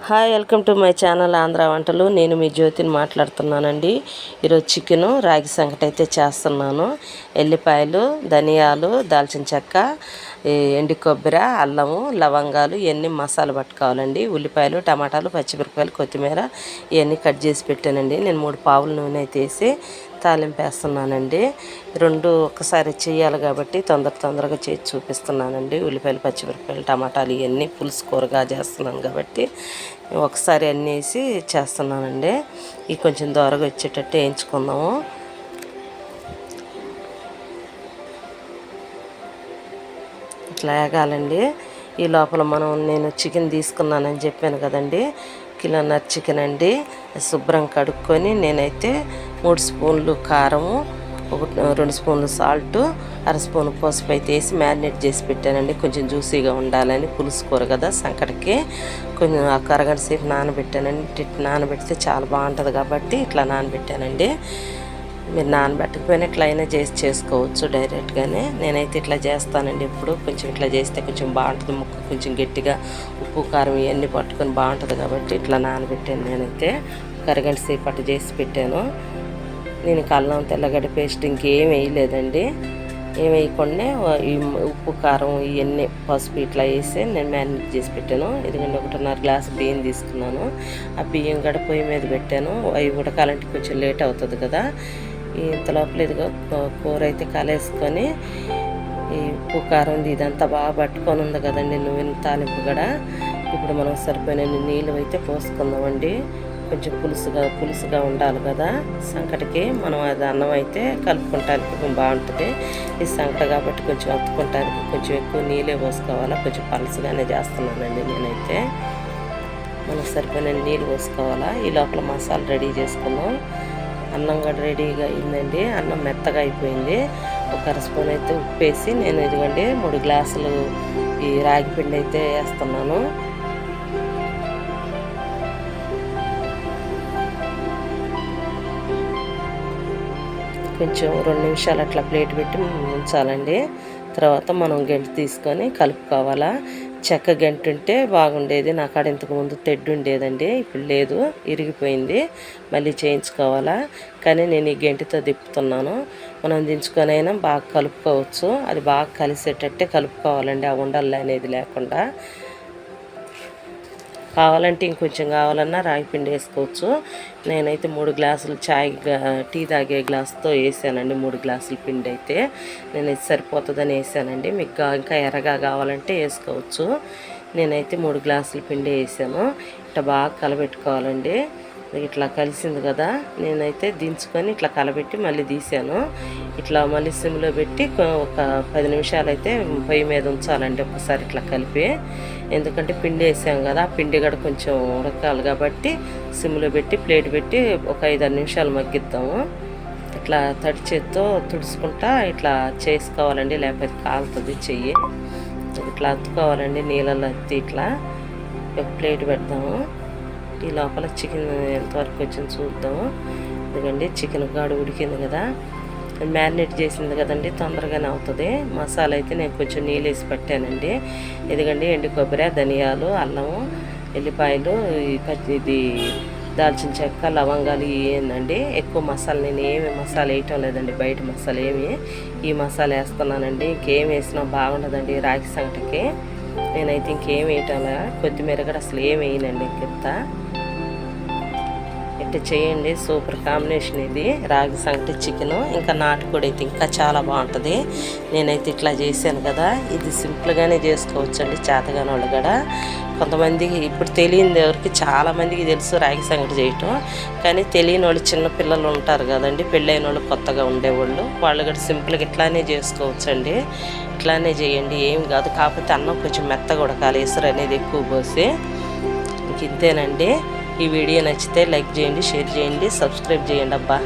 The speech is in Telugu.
Hi, welcome to my channel Andhra వంటలు. నేను మీ జ్యోతిని మాట్లాడుతున్నానండి. ఈరోజు చికెను రాగి సంకటి అయితే చేస్తున్నాను. ఎల్లిపాయలు, ధనియాలు, దాల్చిన చెక్క, ఎండు కొబ్బరి, అల్లము, లవంగాలు ఇవన్నీ మసాలా పట్టుకోవాలండి. ఉల్లిపాయలు, టమాటాలు, పచ్చిమిరపకాయలు, కొత్తిమీర ఇవన్నీ కట్ చేసి పెట్టానండి. నేను 3 పావుల నూనె అయితే వేసి తాలింపు వేస్తున్నానండి. రెండు ఒకసారి చేయాలి కాబట్టి తొందరగా చేసి చూపిస్తున్నానండి. ఉల్లిపాయలు, పచ్చిమిరపకాయలు, టమాటాలు ఇవన్నీ పులుసు కూరగా చేస్తున్నాను కాబట్టి ఒకసారి అన్నీ వేసి చేస్తున్నానండి. ఇవి కొంచెం దోరగా వచ్చేటట్టు వేయించుకుందాము. ఇట్లా వేగాలండి. ఈ లోపల నేను చికెన్ తీసుకున్నానని చెప్పాను కదండి. కిలోన్నర చికెన్ అండి. శుభ్రం కడుక్కొని నేనైతే 3 స్పూన్లు కారము, 2 స్పూన్లు సాల్ట్, 1/2 స్పూన్ పసుపు అయితే వేసి మ్యారినేట్ చేసి పెట్టానండి. కొంచెం జ్యూసీగా ఉండాలని, పులుసు కూర కదా సంకటికి. కొంచెం ఒక అరగంట సేపు నానబెట్టానండి. నానబెడితే చాలా బాగుంటుంది కాబట్టి ఇట్లా నానబెట్టానండి. మీరు నానబెట్టకపోయినా ఇట్లా అయినా చేసుకోవచ్చు డైరెక్ట్గానే. నేనైతే ఇట్లా చేస్తానండి. ఎప్పుడు కొంచెం ఇట్లా చేస్తే కొంచెం బాగుంటుంది. ముక్క కొంచెం గట్టిగా ఉప్పు కారం ఇవన్నీ పట్టుకొని బాగుంటుంది కాబట్టి ఇట్లా నానబెట్టాను. నేనైతే ఒక అరగంట సేపు అట్లా చేసి పెట్టాను. నేను అల్లం, తెల్లగడ్డ పేస్ట్ ఇంకేం వేయలేదండి. ఏం వేయకుండా ఈ ఉప్పు కారం ఇవన్నీ పసుపు ఇట్లా వేసి నేను మ్యారినేట్ చేసి పెట్టాను. ఎందుకంటే 1.5 గ్లాసు బియ్యం తీసుకున్నాను. ఆ బియ్యం కూడా పొయ్యి మీద పెట్టాను. అవి ఉడకాలంటే కొంచెం లేట్ అవుతుంది కదా. ఇంత లోపల ఇదిగో కూర అయితే కలేసుకొని ఈ ఉప్పు కారం ఇదంతా బాగా పట్టుకొని ఉంది కదండి నూనె తాలింపు కూడా. ఇప్పుడు మనం సరిపోయిన నీళ్ళు అయితే పోసుకుందామండి. కొంచెం పులుసుగా ఉండాలి కదా సంకటికి. మనం అది అన్నం అయితే కలుపుకోవటానికి బాగుంటుంది. ఇది సంకట కాబట్టి కొంచెం అత్తుకోవటానికి కొంచెం ఎక్కువ నీళ్ళే పోసుకోవాలా. కొంచెం పలుసుగానే చేస్తున్నానండి నేనైతే. మనకు సరిపోయిన నీళ్ళు పోసుకోవాలా. ఈ లోపల మసాలా రెడీ చేసుకుందాం. అన్నం కూడా రెడీగా అయిందండి. అన్నం మెత్తగా అయిపోయింది. ఒక 1/2 స్పూన్ అయితే ఉప్పు వేసి నేను ఇదిగండి 3 గ్లాసులు ఈ రాగి పిండి అయితే వేస్తున్నాను. కొంచెం 2 నిమిషాలు అట్లా ప్లేట్ పెట్టి ఉంచాలండి. తర్వాత మనం గంటె తీసుకొని కలుపుకోవాలా. చెక్క గంటె ఉంటే బాగుండేది. నా కాడ ఇంతకుముందు తెడ్డు ఉండేదండి. ఇప్పుడు లేదు, ఇరిగిపోయింది. మళ్ళీ చేయించుకోవాలా. కానీ నేను ఈ గంటెతో తిప్పుతున్నాను. మనం దించుకొని అయినా బాగా కలుపుకోవచ్చు. అది బాగా కలిసేటట్టే కలుపుకోవాలండి, ఆ ఉండలు అనేది లేకుండా. కావాలంటే ఇంకొంచెం కావాలన్నా రాగి పిండి వేసుకోవచ్చు. నేనైతే 3 గ్లాసులు టీ తాగే గ్లాసుతో వేసానండి. 3 గ్లాసుల పిండి అయితే నేను ఇది సరిపోతుందని వేసానండి. మీకు ఇంకా ఎర్రగా కావాలంటే వేసుకోవచ్చు. నేనైతే 3 గ్లాసుల పిండి వేసాను. ఇట్లా బాగా కలబెట్టుకోవాలండి. ఇట్లా కలిసింది కదా. నేనైతే దించుకొని ఇట్లా కలబెట్టి మళ్ళీ తీసాను. ఇట్లా మళ్ళీ సిమ్లో పెట్టి ఒక 10 నిమిషాలు అయితే పొయ్యి మీద ఉంచాలండి. ఒకసారి ఇట్లా కలిపి, ఎందుకంటే పిండి వేసాం కదా, ఆ పిండి కూడా కొంచెం ఉడకాలి కాబట్టి సిమ్లో పెట్టి ప్లేట్ పెట్టి ఒక 5-6 నిమిషాలు మగ్గిద్దాము. ఇట్లా తడి చేత్తో తుడుచుకుంటా ఇట్లా చేసుకోవాలండి, లేకపోతే కాలుతుంది చెయ్యి. ఇట్లా అత్తుకోవాలండి నీళ్ళలో అత్తి. ఇట్లా ఒక ప్లేట్ పెడదాము. ఈ లోపల చికెన్ ఎంతవరకు వచ్చింది చూద్దాము. ఎందుకండి చికెన్ గాడు ఉడికింది కదా, మ్యారినేట్ చేసింది కదండి, తొందరగానే అవుతుంది. మసాలా అయితే నేను కొంచెం నీళ్ళు వేసి పెట్టానండి. ఎందుకండి ఎండు కొబ్బరి, ధనియాలు, అల్లము, ఎల్లిపాయలు, ఇది దాల్చిన చెక్క, లవంగాలు ఏందండి. ఎక్కువ మసాలా నేను ఏమి మసాలా వేయటం లేదండి, బయట మసాలా ఈ మసాలా వేస్తున్నానండి. ఇంకేం వేసినా బాగుండదండి రాగి సంకటికి. నేనైతే ఇంకేం వేయటంలా, కొత్తిమీర కూడా అసలు ఏం వేయనండి. ఇంకెంత ఇట్లా చేయండి, సూపర్ కాంబినేషన్ ఇది రాగి సంకటి చికెను. ఇంకా నాటుకోడి అయితే ఇంకా చాలా బాగుంటుంది. నేనైతే ఇట్లా చేశాను కదా. ఇది సింపుల్గానే చేసుకోవచ్చు అండి, చేతగాని వాళ్ళు కూడా. కొంతమందికి ఇప్పుడు తెలియని ఎవరికి చాలామందికి తెలుసు రాగి సంకటి చేయటం. కానీ తెలియని వాళ్ళు చిన్నపిల్లలు ఉంటారు కదండి, పెళ్ళైన వాళ్ళు, కొత్తగా ఉండేవాళ్ళు, వాళ్ళు కూడా సింపుల్గా ఇట్లానే చేసుకోవచ్చండి. ఇట్లానే చేయండి, ఏం కాదు. కాకపోతే అన్నం కొంచెం మెత్తగా ఉడకాలి, ఎసురు అనేది ఎక్కువ పోసి. ఇంతేనండి. ఈ వీడియో నచ్చితే లైక్ చేయండి, షేర్ చేయండి, సబ్స్క్రైబ్ చేయండి అబ్బా.